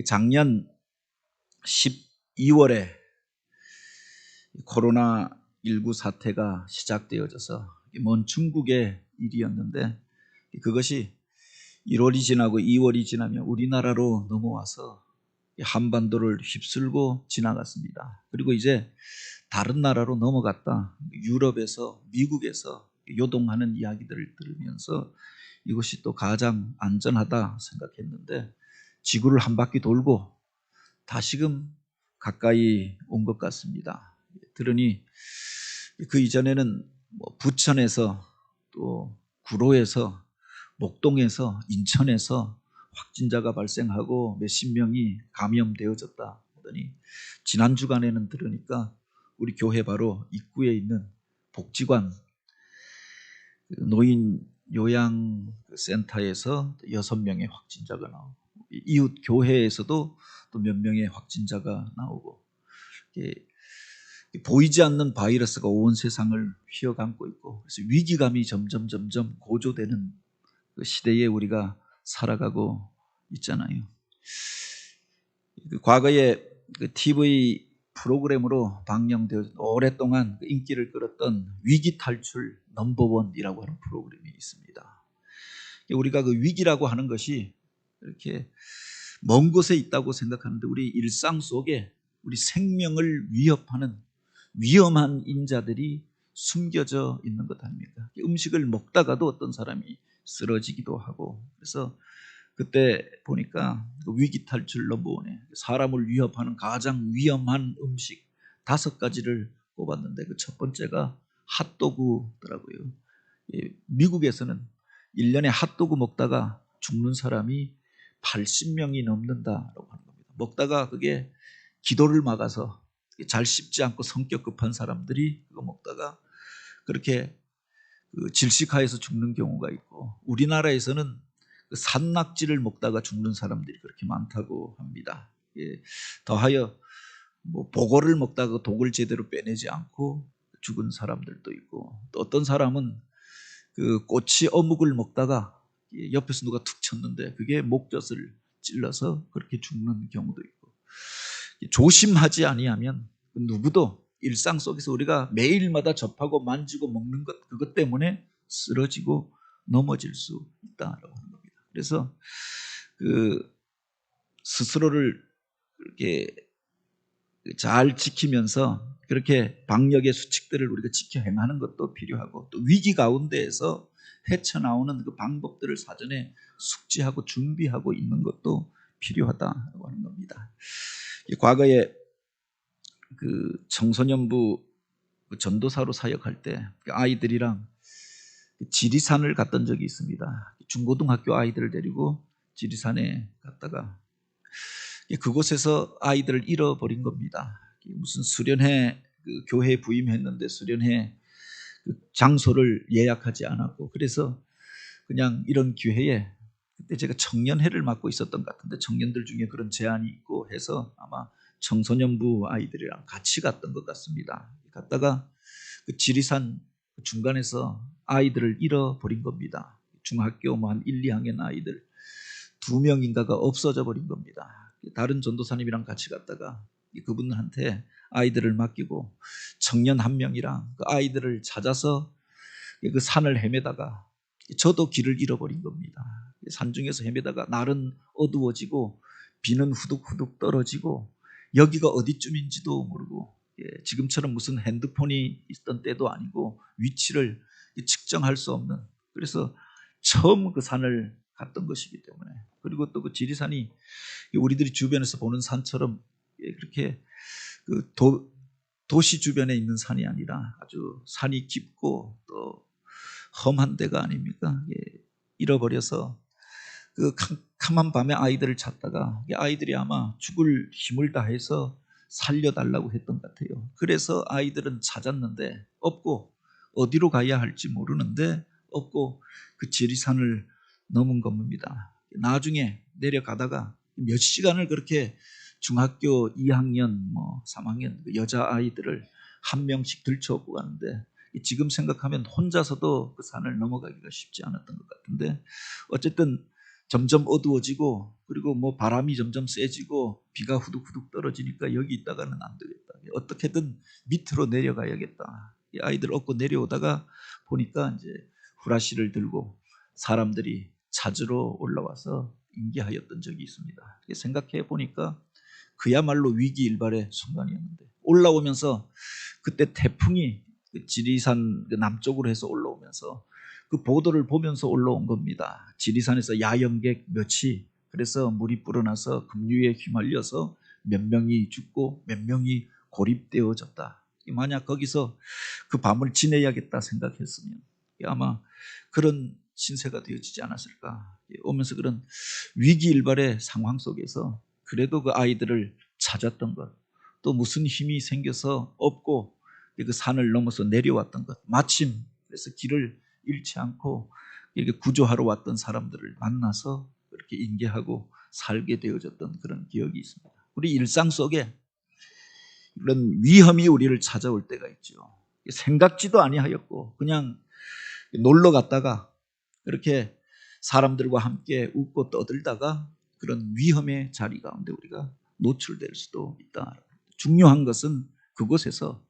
작년 12월에 코로나19 사태가 시작되어져서 먼 중국의 일이었는데 그것이 1월이 지나고 2월이 지나면 우리나라로 넘어와서 한반도를 휩쓸고 지나갔습니다. 그리고 이제 다른 나라로 넘어갔다. 유럽에서 미국에서 요동하는 이야기들을 들으면서 이것이 또 가장 안전하다 생각했는데 지구를 한 바퀴 돌고 다시금 가까이 온 것 같습니다. 들으니 그 이전에는 부천에서 또 구로에서 목동에서 인천에서 확진자가 발생하고 몇십 명이 감염되어졌다 하더니 지난 주간에는 들으니까 우리 교회 바로 입구에 있는 복지관 노인 요양센터에서 6명의 확진자가 나오고 이웃 교회에서도 또 몇 명의 확진자가 나오고 보이지 않는 바이러스가 온 세상을 휘어감고 있고 그래서 위기감이 점점 고조되는 그 시대에 우리가 살아가고 있잖아요. 과거에 그 TV 프로그램으로 방영되어 오랫동안 인기를 끌었던 위기 탈출 넘버원이라고 하는 프로그램이 있습니다. 우리가 그 위기라고 하는 것이 이렇게 먼 곳에 있다고 생각하는데 우리 일상 속에 우리 생명을 위협하는 위험한 인자들이 숨겨져 있는 것 아닙니까? 음식을 먹다가도 어떤 사람이 쓰러지기도 하고 그래서 그때 보니까 위기 탈출 넘버원에 사람을 위협하는 가장 위험한 음식 5가지를 꼽았는데 그 첫 번째가 핫도그더라고요. 미국에서는 1년에 핫도그 먹다가 죽는 사람이 80명이 넘는다라고 하는 겁니다. 먹다가 그게 기도를 막아서 잘 씹지 않고 성격 급한 사람들이 그거 먹다가 그렇게 질식하여서 죽는 경우가 있고 우리나라에서는 산낙지를 먹다가 죽는 사람들이 그렇게 많다고 합니다. 더하여 보고를 먹다가 독을 제대로 빼내지 않고 죽은 사람들도 있고 또 어떤 사람은 그 꼬치 어묵을 먹다가 옆에서 누가 툭 쳤는데 그게 목젖을 찔러서 그렇게 죽는 경우도 있고 조심하지 아니하면 누구도 일상 속에서 우리가 매일마다 접하고 만지고 먹는 것 그것 때문에 쓰러지고 넘어질 수 있다라고 하는 겁니다. 그래서 그 스스로를 이렇게 잘 지키면서 그렇게 방역의 수칙들을 우리가 지켜 행하는 것도 필요하고 또 위기 가운데에서 헤쳐나오는 그 방법들을 사전에 숙지하고 준비하고 있는 것도 필요하다고 하는 겁니다. 과거에 그 청소년부 전도사로 사역할 때 아이들이랑 지리산을 갔던 적이 있습니다. 중고등학교 아이들을 데리고 지리산에 갔다가 그곳에서 아이들을 잃어버린 겁니다. 무슨 수련회 그 교회에 부임했는데 수련회 그 장소를 예약하지 않았고 그래서 그냥 이런 기회에 그때 제가 청년회를 맡고 있었던 것 같은데 청년들 중에 그런 제안이 있고 해서 아마 청소년부 아이들이랑 같이 갔던 것 같습니다. 갔다가 그 지리산 중간에서 아이들을 잃어버린 겁니다. 중학교 한 1, 2학년 아이들 2명인가가 없어져 버린 겁니다. 다른 전도사님이랑 같이 갔다가 그분한테 아이들을 맡기고 청년 1명이랑 그 아이들을 찾아서 그 산을 헤매다가 저도 길을 잃어버린 겁니다. 산중에서 헤매다가 날은 어두워지고 비는 후둑후둑 떨어지고 여기가 어디쯤인지도 모르고 지금처럼 무슨 핸드폰이 있던 때도 아니고 위치를 측정할 수 없는 그래서 처음 그 산을 갔던 것이기 때문에 그리고 또 그 지리산이 우리들이 주변에서 보는 산처럼 그렇게 그 도시 주변에 있는 산이 아니라 아주 산이 깊고 또 험한 데가 아닙니까? 잃어버려서 그 캄캄한 밤에 아이들을 찾다가 아이들이 아마 죽을 힘을 다해서 살려달라고 했던 것 같아요. 그래서 아이들은 찾았는데 없고 어디로 가야 할지 모르는데 없고 그 지리산을 넘은 겁니다. 나중에 내려가다가 몇 시간을 그렇게 중학교 2학년, 3학년 여자아이들을 한 명씩 들쳐업고 가는데 지금 생각하면 혼자서도 그 산을 넘어가기가 쉽지 않았던 것 같은데 어쨌든 점점 어두워지고 그리고 뭐 바람이 점점 세지고 비가 후둑후둑 떨어지니까 여기 있다가는 안 되겠다. 어떻게든 밑으로 내려가야겠다. 이 아이들 업고 내려오다가 보니까 이제 후라시를 들고 사람들이 찾으러 올라와서 인계하였던 적이 있습니다. 생각해 보니까 그야말로 위기일발의 순간이었는데 올라오면서 그때 태풍이 지리산 남쪽으로 해서 올라오면서 그 보도를 보면서 올라온 겁니다. 지리산에서 야영객 몇이 그래서 물이 불어나서 급류에 휘말려서 몇 명이 죽고 몇 명이 고립되어졌다. 만약 거기서 그 밤을 지내야겠다 생각했으면 아마 그런 신세가 되어지지 않았을까. 오면서 그런 위기일발의 상황 속에서 그래도 그 아이들을 찾았던 것, 또 무슨 힘이 생겨서 업고 그 산을 넘어서 내려왔던 것, 마침 그래서 길을 잃지 않고 이렇게 구조하러 왔던 사람들을 만나서 그렇게 인계하고 살게 되어졌던 그런 기억이 있습니다. 우리 일상 속에 이런 위험이 우리를 찾아올 때가 있죠. 생각지도 아니하였고 그냥 놀러 갔다가 그렇게 사람들과 함께 웃고 떠들다가 그런 위험의 자리 가운데 우리가 노출될 수도 있다. 중요한 것은 그곳에서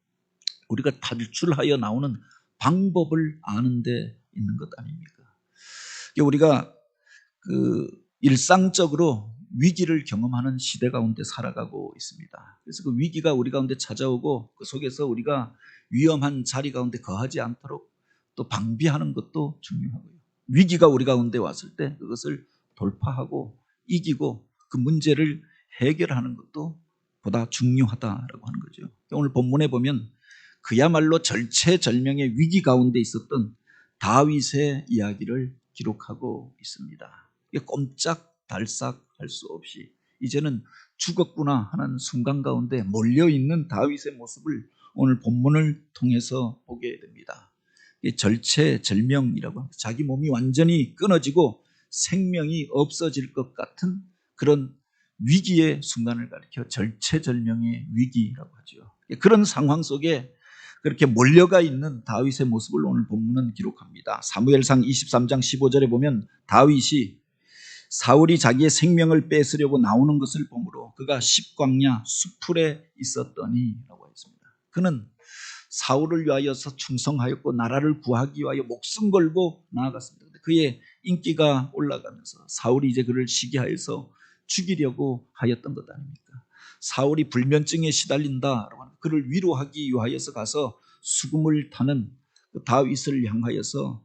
우리가 탈출하여 나오는 방법을 아는 데 있는 것 아닙니까? 우리가 그 일상적으로 위기를 경험하는 시대 가운데 살아가고 있습니다. 그래서 그 위기가 우리 가운데 찾아오고 그 속에서 우리가 위험한 자리 가운데 거하지 않도록 또 방비하는 것도 중요하고요. 위기가 우리 가운데 왔을 때 그것을 돌파하고 이기고 그 문제를 해결하는 것도 보다 중요하다라고 하는 거죠. 오늘 본문에 보면 그야말로 절체절명의 위기 가운데 있었던 다윗의 이야기를 기록하고 있습니다. 꼼짝달싹 할 수 없이 이제는 죽었구나 하는 순간 가운데 몰려있는 다윗의 모습을 오늘 본문을 통해서 보게 됩니다. 절체절명이라고 합니다. 자기 몸이 완전히 끊어지고 생명이 없어질 것 같은 그런 위기의 순간을 가리켜 절체절명의 위기라고 하죠. 그런 상황 속에 그렇게 몰려가 있는 다윗의 모습을 오늘 본문은 기록합니다. 사무엘상 23장 15절에 보면 다윗이 사울이 자기의 생명을 뺏으려고 나오는 것을 보므로 그가 십광야 수풀에 있었더니 라고 했습니다. 그는 사울을 위하여서 충성하였고 나라를 구하기 위하여 목숨 걸고 나아갔습니다. 그의 인기가 올라가면서 사울이 이제 그를 시기하여서 죽이려고 하였던 것 아닙니까? 사울이 불면증에 시달린다라고 하는 그를 위로하기 위하여서 가서 수금을 타는 다윗을 향하여서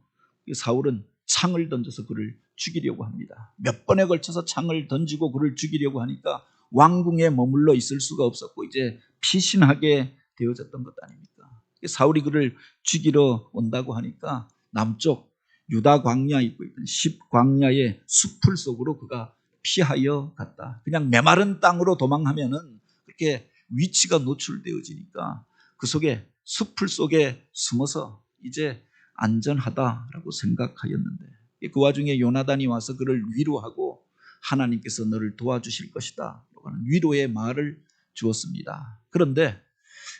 사울은 창을 던져서 그를 죽이려고 합니다. 몇 번에 걸쳐서 창을 던지고 그를 죽이려고 하니까 왕궁에 머물러 있을 수가 없었고 이제 피신하게 되어졌던 것 아닙니까? 사울이 그를 죽이러 온다고 하니까 남쪽 유다 광야 있고 있던 십광야의 숲풀 속으로 그가 피하여 갔다. 그냥 메마른 땅으로 도망하면은 그렇게 위치가 노출되어지니까 그 속에 숲풀 속에 숨어서 이제 안전하다라고 생각하였는데 그 와중에 요나단이 와서 그를 위로하고 하나님께서 너를 도와주실 것이다 라는 위로의 말을 주었습니다. 그런데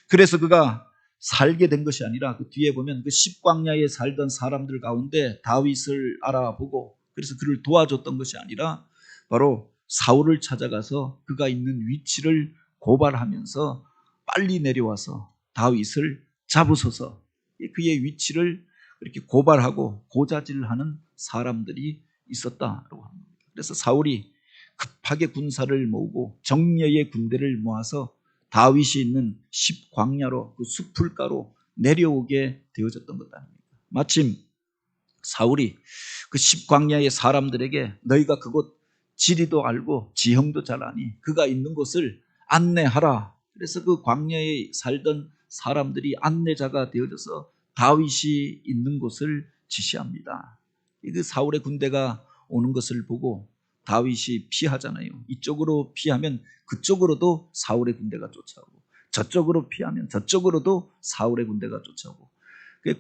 그래서 그가 살게 된 것이 아니라 그 뒤에 보면 그 십광야에 살던 사람들 가운데 다윗을 알아보고 그래서 그를 도와줬던 것이 아니라 바로 사울을 찾아가서 그가 있는 위치를 고발하면서 빨리 내려와서 다윗을 잡으소서 그의 위치를 이렇게 고발하고 고자질하는 사람들이 있었다라고 합니다. 그래서 사울이 급하게 군사를 모으고 정예의 군대를 모아서 다윗이 있는 십광야로 그 숲풀가로 내려오게 되어졌던 것 아닙니까? 마침 사울이 그 십광야의 사람들에게 너희가 그곳 지리도 알고 지형도 잘 아니 그가 있는 곳을 안내하라. 그래서 그 광야에 살던 사람들이 안내자가 되어져서 다윗이 있는 곳을 지시합니다. 그 사울의 군대가 오는 것을 보고 다윗이 피하잖아요. 이쪽으로 피하면 그쪽으로도 사울의 군대가 쫓아오고 저쪽으로 피하면 저쪽으로도 사울의 군대가 쫓아오고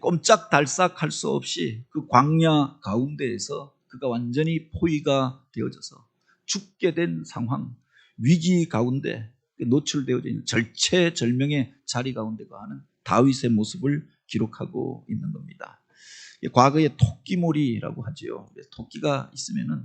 꼼짝달싹 할 수 없이 그 광야 가운데에서 그가 완전히 포위가 되어져서 죽게 된 상황, 위기 가운데 노출되어져 있는 절체절명의 자리 가운데 거하는 다윗의 모습을 기록하고 있는 겁니다. 과거에 토끼몰이라고 하죠. 토끼가 있으면은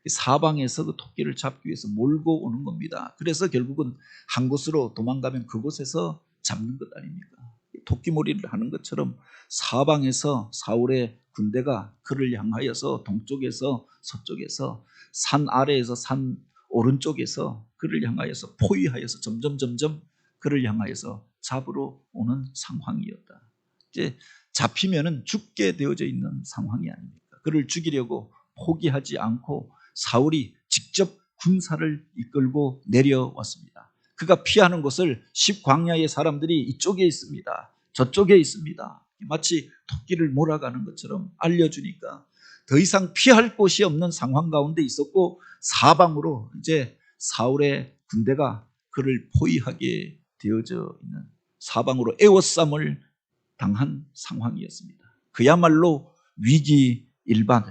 사방에서 그 토끼를 잡기 위해서 몰고 오는 겁니다. 그래서 결국은 한 곳으로 도망가면 그곳에서 잡는 것 아닙니까? 토끼몰이를 하는 것처럼 사방에서 사울의 군대가 그를 향하여서 동쪽에서 서쪽에서 산 아래에서 산 오른쪽에서 그를 향하여서 포위하여서 점점 그를 향하여서 잡으러 오는 상황이었다. 이제 잡히면은 죽게 되어져 있는 상황이 아닙니까? 그를 죽이려고 포기하지 않고 사울이 직접 군사를 이끌고 내려왔습니다. 그가 피하는 곳을 십광야의 사람들이 이쪽에 있습니다. 저쪽에 있습니다. 마치 토끼를 몰아가는 것처럼 알려주니까 더 이상 피할 곳이 없는 상황 가운데 있었고 사방으로 이제 사울의 군대가 그를 포위하게 되어져 있는 사방으로 에워싸움을 당한 상황이었습니다. 그야말로 위기일반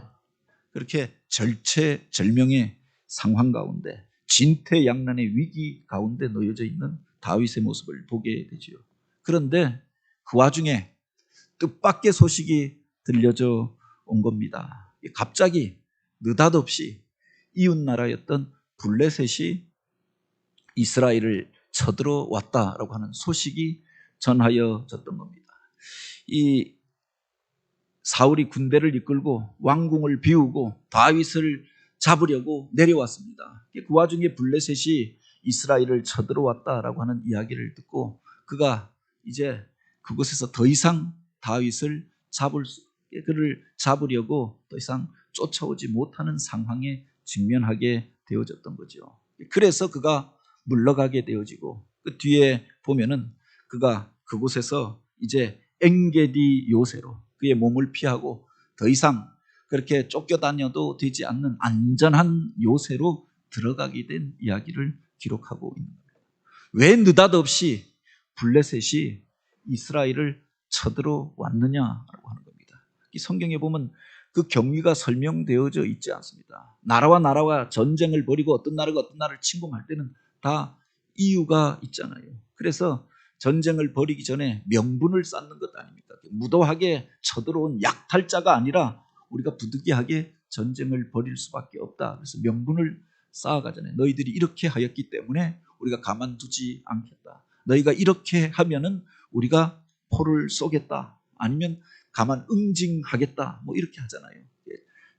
그렇게 절체절명의 상황 가운데 진퇴양난의 위기 가운데 놓여져 있는 다윗의 모습을 보게 되지요. 그런데 그 와중에 뜻밖의 소식이 들려져 온 겁니다. 갑자기 느닷없이 이웃나라였던 블레셋이 이스라엘을 쳐들어왔다라고 하는 소식이 전하여졌던 겁니다. 이 사울이 군대를 이끌고 왕궁을 비우고 다윗을 잡으려고 내려왔습니다. 그 와중에 블레셋이 이스라엘을 쳐들어왔다라고 하는 이야기를 듣고 그가 이제 그곳에서 더 이상 다윗을 그를 잡으려고 더 이상 쫓아오지 못하는 상황에 직면하게 되어졌던 거죠. 그래서 그가 물러가게 되어지고 그 뒤에 보면은 그가 그곳에서 이제 엔게디 요새로 그의 몸을 피하고 더 이상 그렇게 쫓겨다녀도 되지 않는 안전한 요새로 들어가게 된 이야기를 기록하고 있는 겁니다. 왜 느닷없이 블레셋이 이스라엘을 쳐들어왔느냐라고 하는 겁니다. 이 성경에 보면 그 경위가 설명되어져 있지 않습니다. 나라와 전쟁을 벌이고 어떤 나라가 어떤 나라를 침공할 때는 다 이유가 있잖아요. 그래서 전쟁을 벌이기 전에 명분을 쌓는 것 아닙니까? 무도하게 쳐들어온 약탈자가 아니라 우리가 부득이하게 전쟁을 벌일 수밖에 없다. 그래서 명분을 쌓아가잖아요. 너희들이 이렇게 하였기 때문에 우리가 가만두지 않겠다. 너희가 이렇게 하면은 우리가 포를 쏘겠다. 아니면 가만 응징하겠다. 뭐 이렇게 하잖아요.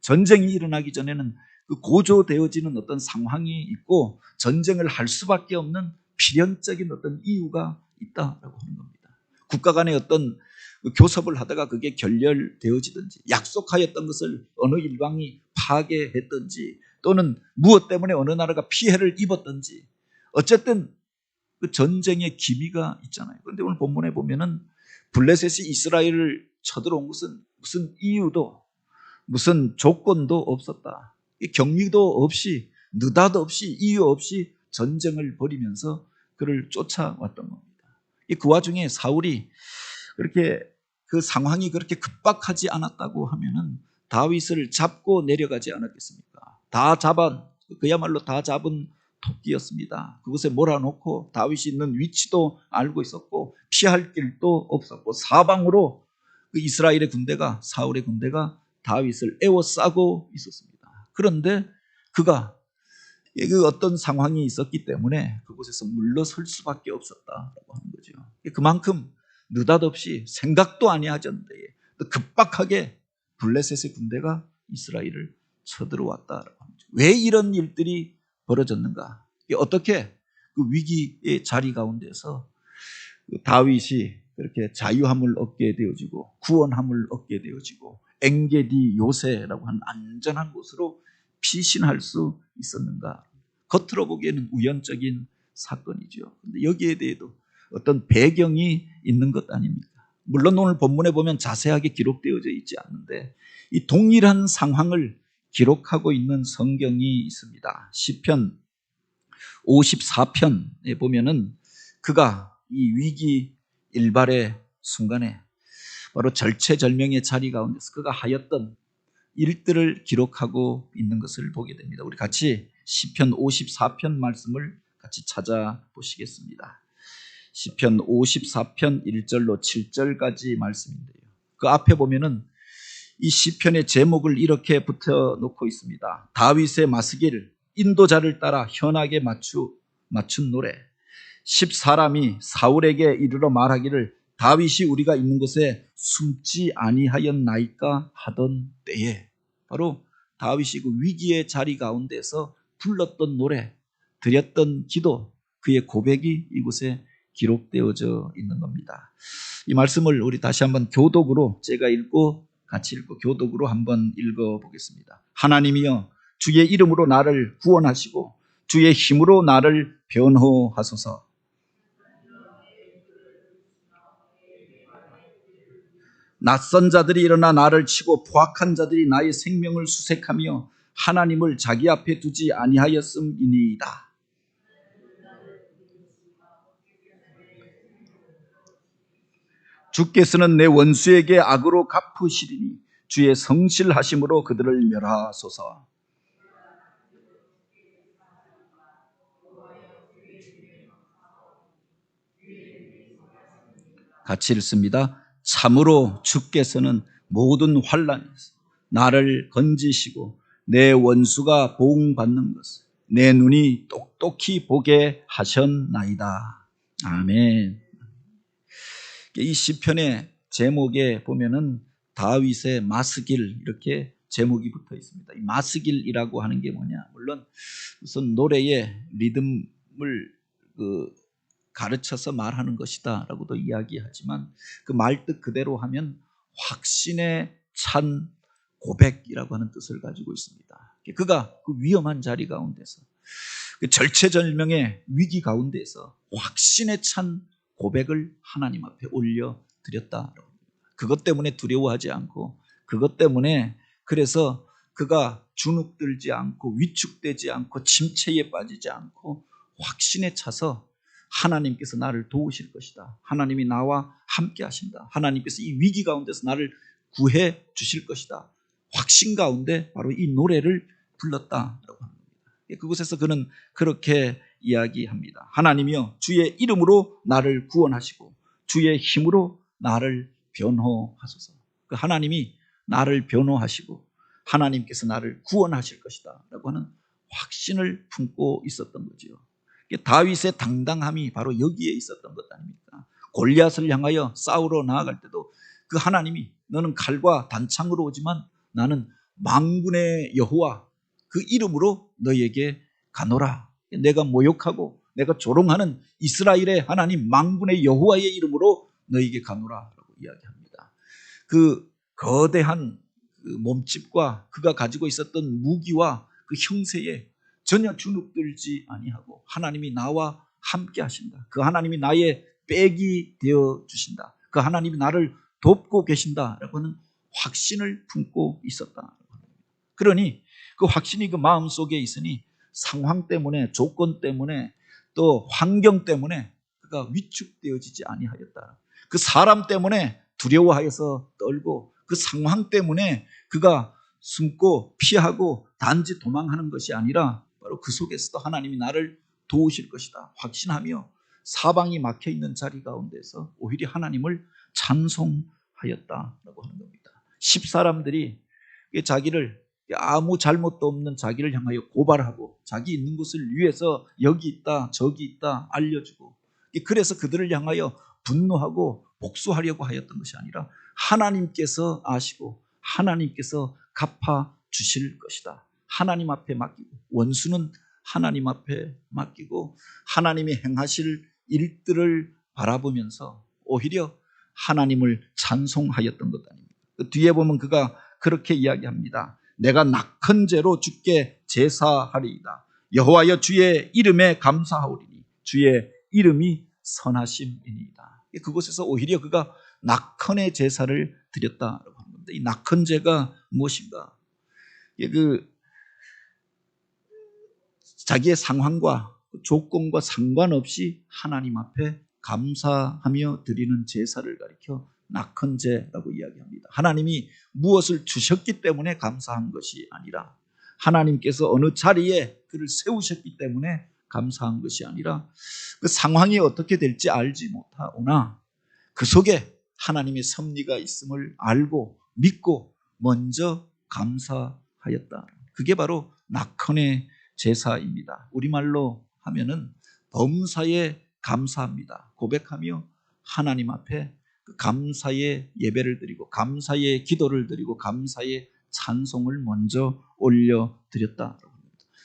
전쟁이 일어나기 전에는 그 고조되어지는 어떤 상황이 있고 전쟁을 할 수밖에 없는 필연적인 어떤 이유가 있다라고 하는 겁니다. 국가 간의 어떤 교섭을 하다가 그게 결렬되어지든지 약속하였던 것을 어느 일방이 파괴했든지 또는 무엇 때문에 어느 나라가 피해를 입었든지 어쨌든 그 전쟁의 기미가 있잖아요. 그런데 오늘 본문에 보면은 블레셋이 이스라엘을 쳐들어온 것은 무슨 이유도 무슨 조건도 없었다. 경위도 없이 느닷없이 이유 없이 전쟁을 벌이면서 그를 쫓아왔던 겁니다. 그 와중에 사울이 그렇게 그 상황이 그렇게 급박하지 않았다고 하면은 다윗을 잡고 내려가지 않았겠습니까? 그야말로 다 잡은 토끼였습니다. 그곳에 몰아놓고 다윗이 있는 위치도 알고 있었고 피할 길도 없었고 사방으로 그 이스라엘의 군대가 사울의 군대가 다윗을 에워싸고 있었습니다. 그런데 그가 그 어떤 상황이 있었기 때문에 그곳에서 물러설 수밖에 없었다라고 하는 거죠. 그만큼 느닷없이 생각도 아니하셨는데 급박하게 블레셋의 군대가 이스라엘을 쳐들어왔다라고 하는 거죠. 왜 이런 일들이 벌어졌는가? 어떻게 그 위기의 자리 가운데서 다윗이 그렇게 자유함을 얻게 되어지고 구원함을 얻게 되어지고 엔게디 요새라고 하는 안전한 곳으로 피신할 수 있었는가? 겉으로 보기에는 우연적인 사건이죠. 그런데 여기에 대해도 어떤 배경이 있는 것 아닙니까? 물론 오늘 본문에 보면 자세하게 기록되어져 있지 않는데 이 동일한 상황을 기록하고 있는 성경이 있습니다. 시편 54편에 보면은 그가 이 위기 일발의 순간에 바로 절체절명의 자리 가운데서 그가 하였던 일들을 기록하고 있는 것을 보게 됩니다. 우리 같이 시편 54편 말씀을 같이 찾아보시겠습니다. 시편 54편 1절로 7절까지 말씀인데요. 그 앞에 보면은 이 시편의 제목을 이렇게 붙여놓고 있습니다. 다윗의 마스길, 인도자를 따라 현악에 맞춘 노래. 10사람이 사울에게 이르러 말하기를 다윗이 우리가 있는 곳에 숨지 아니하였나이까 하던 때에, 바로 다윗이 그 위기의 자리 가운데서 불렀던 노래, 드렸던 기도, 그의 고백이 이곳에 기록되어져 있는 겁니다. 이 말씀을 우리 다시 한번 교독으로 제가 같이 읽고 교독으로 한번 읽어보겠습니다. 하나님이여 주의 이름으로 나를 구원하시고 주의 힘으로 나를 변호하소서. 낯선 자들이 일어나 나를 치고 포악한 자들이 나의 생명을 수색하며 하나님을 자기 앞에 두지 아니하였음이니이다. 주께서는 내 원수에게 악으로 갚으시리니 주의 성실하심으로 그들을 멸하소서. 같이 읽습니다. 참으로 주께서는 모든 환난에서 나를 건지시고 내 원수가 보응받는 것을 내 눈이 똑똑히 보게 하셨나이다. 아멘. 이 시편의 제목에 보면은 다윗의 마스길 이렇게 제목이 붙어 있습니다. 이 마스길이라고 하는 게 뭐냐? 물론 우선 노래의 리듬을 가르쳐서 말하는 것이다라고도 이야기하지만 그 말뜻 그대로 하면 확신에 찬 고백이라고 하는 뜻을 가지고 있습니다. 그가 그 위험한 자리 가운데서 그 절체절명의 위기 가운데서 확신에 찬 고백을 하나님 앞에 올려드렸다. 그것 때문에 두려워하지 않고 그것 때문에 그래서 그가 주눅들지 않고 위축되지 않고 침체에 빠지지 않고 확신에 차서 하나님께서 나를 도우실 것이다. 하나님이 나와 함께 하신다. 하나님께서 이 위기 가운데서 나를 구해 주실 것이다. 확신 가운데 바로 이 노래를 불렀다라고 합니다. 그곳에서 그는 그렇게 이야기합니다. 하나님이여 주의 이름으로 나를 구원하시고 주의 힘으로 나를 변호하소서. 그 하나님이 나를 변호하시고 하나님께서 나를 구원하실 것이다 라고 하는 확신을 품고 있었던 거죠. 다윗의 당당함이 바로 여기에 있었던 것 아닙니까? 골리앗을 향하여 싸우러 나아갈 때도 그 하나님이 너는 칼과 단창으로 오지만 나는 만군의 여호와 그 이름으로 너에게 가노라. 내가 모욕하고 내가 조롱하는 이스라엘의 하나님 만군의 여호와의 이름으로 너에게 가노라라고 이야기합니다. 그 거대한 그 몸집과 그가 가지고 있었던 무기와 그 형세에 전혀 주눅들지 아니하고 하나님이 나와 함께 하신다. 그 하나님이 나의 백이 되어 주신다. 그 하나님이 나를 돕고 계신다라고 하는 확신을 품고 있었다. 그러니 그 확신이 그 마음속에 있으니 상황 때문에 조건 때문에 또 환경 때문에 그가 위축되어지지 아니하였다. 그 사람 때문에 두려워하여서 떨고 그 상황 때문에 그가 숨고 피하고 단지 도망하는 것이 아니라 바로 그 속에서도 하나님이 나를 도우실 것이다 확신하며 사방이 막혀있는 자리 가운데서 오히려 하나님을 찬송하였다라고 하는 겁니다. 10사람들이 자기를 아무 잘못도 없는 자기를 향하여 고발하고 자기 있는 곳을 위해서 여기 있다 저기 있다 알려주고 그래서 그들을 향하여 분노하고 복수하려고 하였던 것이 아니라 하나님께서 아시고 하나님께서 갚아 주실 것이다. 하나님 앞에 맡기고 원수는 하나님 앞에 맡기고 하나님이 행하실 일들을 바라보면서 오히려 하나님을 찬송하였던 것 아닙니까? 그 뒤에 보면 그가 그렇게 이야기합니다. 내가 낙헌제로 주께 제사하리이다. 여호와여 주의 이름에 감사하오리니 주의 이름이 선하심이니이다. 그곳에서 오히려 그가 낙헌의 제사를 드렸다라고 하는 겁니다. 이 낙헌제가 무엇인가? 자기의 상황과 조건과 상관없이 하나님 앞에 감사하며 드리는 제사를 가리켜 낙헌제라고 이야기합니다. 하나님이 무엇을 주셨기 때문에 감사한 것이 아니라 하나님께서 어느 자리에 그를 세우셨기 때문에 감사한 것이 아니라 그 상황이 어떻게 될지 알지 못하오나 그 속에 하나님의 섭리가 있음을 알고 믿고 먼저 감사하였다. 그게 바로 낙헌의 제사입니다. 우리말로 하면은 범사에 감사합니다. 고백하며 하나님 앞에 그 감사의 예배를 드리고 감사의 기도를 드리고 감사의 찬송을 먼저 올려드렸다.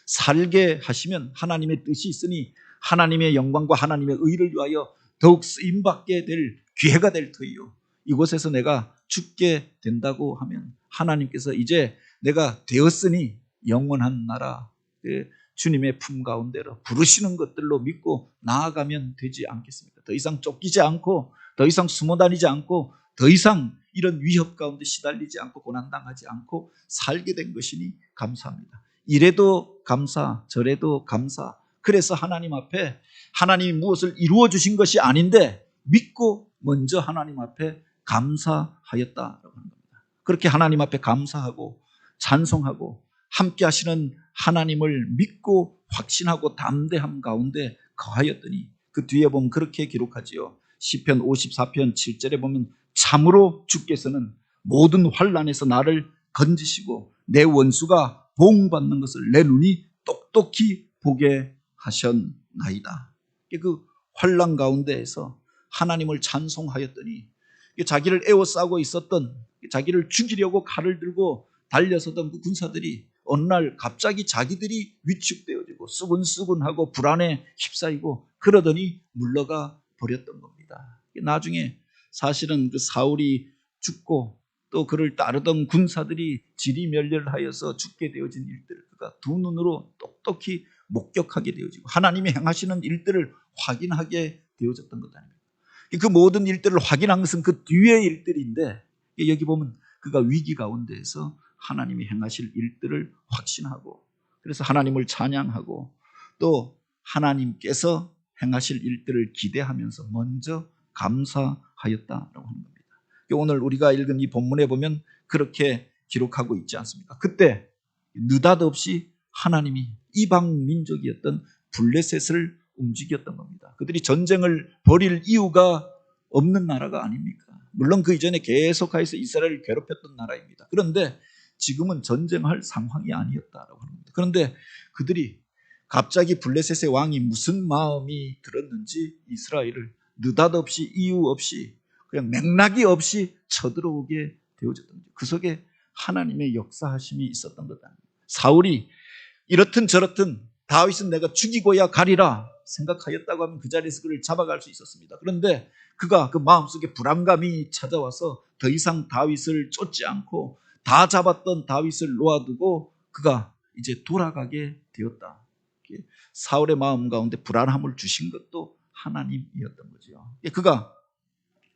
살게 하시면 하나님의 뜻이 있으니 하나님의 영광과 하나님의 의를 위하여 더욱 쓰임받게 될 기회가 될 터이요. 이곳에서 내가 죽게 된다고 하면 하나님께서 이제 내가 되었으니 영원한 나라 주님의 품 가운데로 부르시는 것들로 믿고 나아가면 되지 않겠습니까? 더 이상 쫓기지 않고 더 이상 숨어 다니지 않고 더 이상 이런 위협 가운데 시달리지 않고 고난당하지 않고 살게 된 것이니 감사합니다. 이래도 감사, 저래도 감사. 그래서 하나님 앞에 하나님이 무엇을 이루어 주신 것이 아닌데 믿고 먼저 하나님 앞에 감사하였다라고 하는 겁니다. 그렇게 하나님 앞에 감사하고 찬송하고 함께 하시는 하나님을 믿고 확신하고 담대함 가운데 거하였더니 그 뒤에 보면 그렇게 기록하지요. 시편 54편 7절에 보면 참으로 주께서는 모든 환난에서 나를 건지시고 내 원수가 보응받는 것을 내 눈이 똑똑히 보게 하셨나이다. 그 환난 가운데에서 하나님을 찬송하였더니 자기를 에워싸고 있었던 자기를 죽이려고 칼을 들고 달려서던 그 군사들이 어느 날 갑자기 자기들이 위축되어지고 수근수근하고 불안에 휩싸이고 그러더니 물러가 버렸던 겁니다. 나중에 사실은 그 사울이 죽고 또 그를 따르던 군사들이 지리멸렬하여서 죽게 되어진 일들을 그가 두 눈으로 똑똑히 목격하게 되어지고 하나님이 행하시는 일들을 확인하게 되어졌던 것 아닙니까? 그 모든 일들을 확인한 것은 그 뒤의 일들인데 여기 보면 그가 위기 가운데에서 하나님이 행하실 일들을 확신하고 그래서 하나님을 찬양하고 또 하나님께서 행하실 일들을 기대하면서 먼저 감사하였다라고 하는 겁니다. 오늘 우리가 읽은 이 본문에 보면 그렇게 기록하고 있지 않습니까? 그때 느닷없이 하나님이 이방 민족이었던 블레셋을 움직였던 겁니다. 그들이 전쟁을 벌일 이유가 없는 나라가 아닙니까? 물론 그 이전에 계속해서 이스라엘을 괴롭혔던 나라입니다. 그런데 지금은 전쟁할 상황이 아니었다라고 합니다. 그런데 그들이 갑자기 블레셋의 왕이 무슨 마음이 들었는지 이스라엘을 느닷없이 이유 없이 그냥 맥락이 없이 쳐들어오게 되어졌던 거죠. 그 속에 하나님의 역사하심이 있었던 것 아닙니까? 사울이 이렇든 저렇든 다윗은 내가 죽이고야 가리라 생각하였다고 하면 그 자리에서 그를 잡아갈 수 있었습니다. 그런데 그가 그 마음속에 불안감이 찾아와서 더 이상 다윗을 쫓지 않고 다 잡았던 다윗을 놓아두고 그가 이제 돌아가게 되었다. 사울의 마음 가운데 불안함을 주신 것도 하나님이었던 거죠. 그가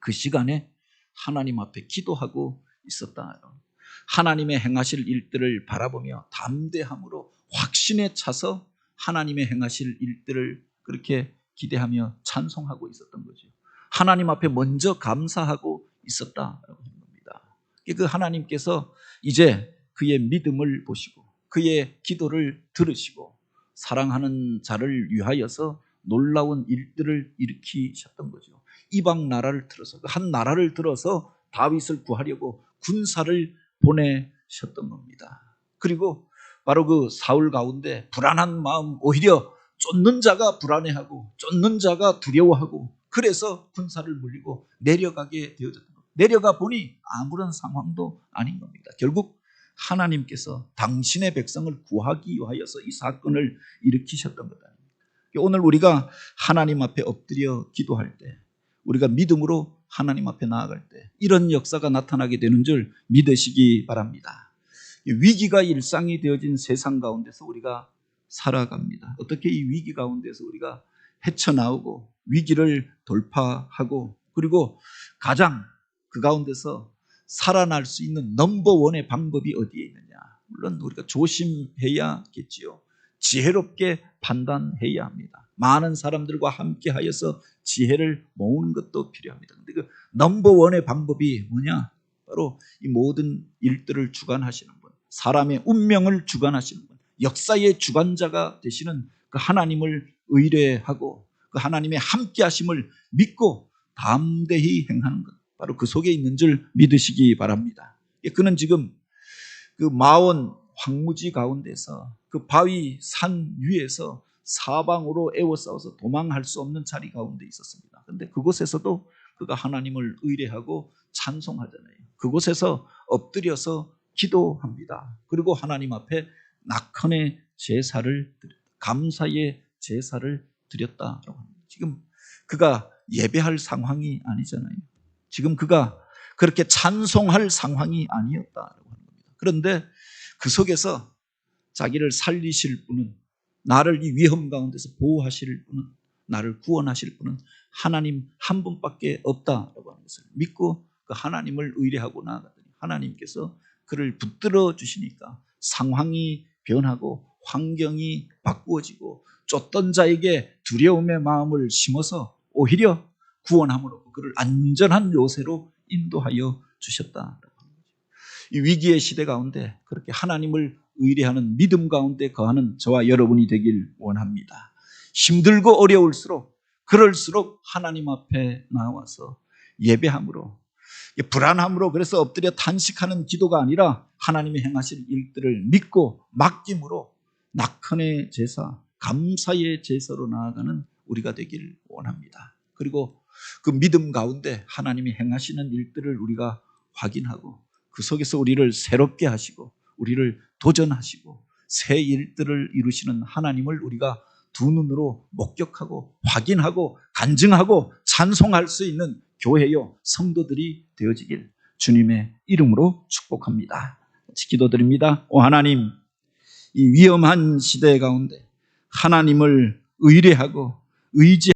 그 시간에 하나님 앞에 기도하고 있었다. 하나님의 행하실 일들을 바라보며 담대함으로 확신에 차서 하나님의 행하실 일들을 그렇게 기대하며 찬송하고 있었던 거죠. 하나님 앞에 먼저 감사하고 있었다라고 하는 겁니다. 그 하나님께서 이제 그의 믿음을 보시고 그의 기도를 들으시고 사랑하는 자를 위하여서 놀라운 일들을 일으키셨던 거죠. 이방 나라를 들어서 한 나라를 들어서 다윗을 구하려고 군사를 보내셨던 겁니다. 그리고 바로 그 사울 가운데 불안한 마음, 오히려 쫓는 자가 불안해하고 쫓는 자가 두려워하고 그래서 군사를 물리고 내려가게 되어졌던 겁니다. 내려가 보니 아무런 상황도 아닌 겁니다. 결국 하나님께서 당신의 백성을 구하기 위하여서 이 사건을 일으키셨던 것 아닙니까? 오늘 우리가 하나님 앞에 엎드려 기도할 때 우리가 믿음으로 하나님 앞에 나아갈 때 이런 역사가 나타나게 되는 줄 믿으시기 바랍니다. 위기가 일상이 되어진 세상 가운데서 우리가 살아갑니다. 어떻게 이 위기 가운데서 우리가 헤쳐나오고 위기를 돌파하고 그리고 가장 그 가운데서 살아날 수 있는 넘버원의 방법이 어디에 있느냐? 물론 우리가 조심해야겠지요. 지혜롭게 판단해야 합니다. 많은 사람들과 함께 하여서 지혜를 모으는 것도 필요합니다. 근데 그 넘버원의 방법이 뭐냐? 바로 이 모든 일들을 주관하시는 분, 사람의 운명을 주관하시는 분, 역사의 주관자가 되시는 그 하나님을 의뢰하고 그 하나님의 함께 하심을 믿고 담대히 행하는 것, 바로 그 속에 있는 줄 믿으시기 바랍니다. 그는 지금 그 마원 황무지 가운데서 그 바위 산 위에서 사방으로 에워싸워서 도망할 수 없는 자리 가운데 있었습니다. 그런데 그곳에서도 그가 하나님을 의뢰하고 찬송하잖아요. 그곳에서 엎드려서 기도합니다. 그리고 하나님 앞에 낙헌의 제사를 감사의 제사를 드렸다라고 합니다. 지금 그가 예배할 상황이 아니잖아요. 지금 그가 그렇게 찬송할 상황이 아니었다라고 하는 겁니다. 그런데 그 속에서 자기를 살리실 분은, 나를 이 위험 가운데서 보호하실 분은, 나를 구원하실 분은 하나님 한 분밖에 없다라고 하는 것을 믿고 그 하나님을 의뢰하고 나아갔더니 하나님께서 그를 붙들어 주시니까 상황이 변하고 환경이 바꾸어지고 쫓던 자에게 두려움의 마음을 심어서 오히려 구원함으로 그를 안전한 요새로 인도하여 주셨다. 이 위기의 시대 가운데 그렇게 하나님을 의뢰하는 믿음 가운데 거하는 저와 여러분이 되길 원합니다. 힘들고 어려울수록 그럴수록 하나님 앞에 나와서 예배함으로, 불안함으로 그래서 엎드려 탄식하는 기도가 아니라 하나님이 행하실 일들을 믿고 맡김으로 낙헌의 제사, 감사의 제사로 나아가는 우리가 되길 원합니다. 그리고 그 믿음 가운데 하나님이 행하시는 일들을 우리가 확인하고 그 속에서 우리를 새롭게 하시고 우리를 도전하시고 새 일들을 이루시는 하나님을 우리가 두 눈으로 목격하고 확인하고 간증하고 찬송할 수 있는 교회요 성도들이 되어지길 주님의 이름으로 축복합니다. 같이 기도드립니다. 오 하나님, 이 위험한 시대 가운데 하나님을 의뢰하고 의지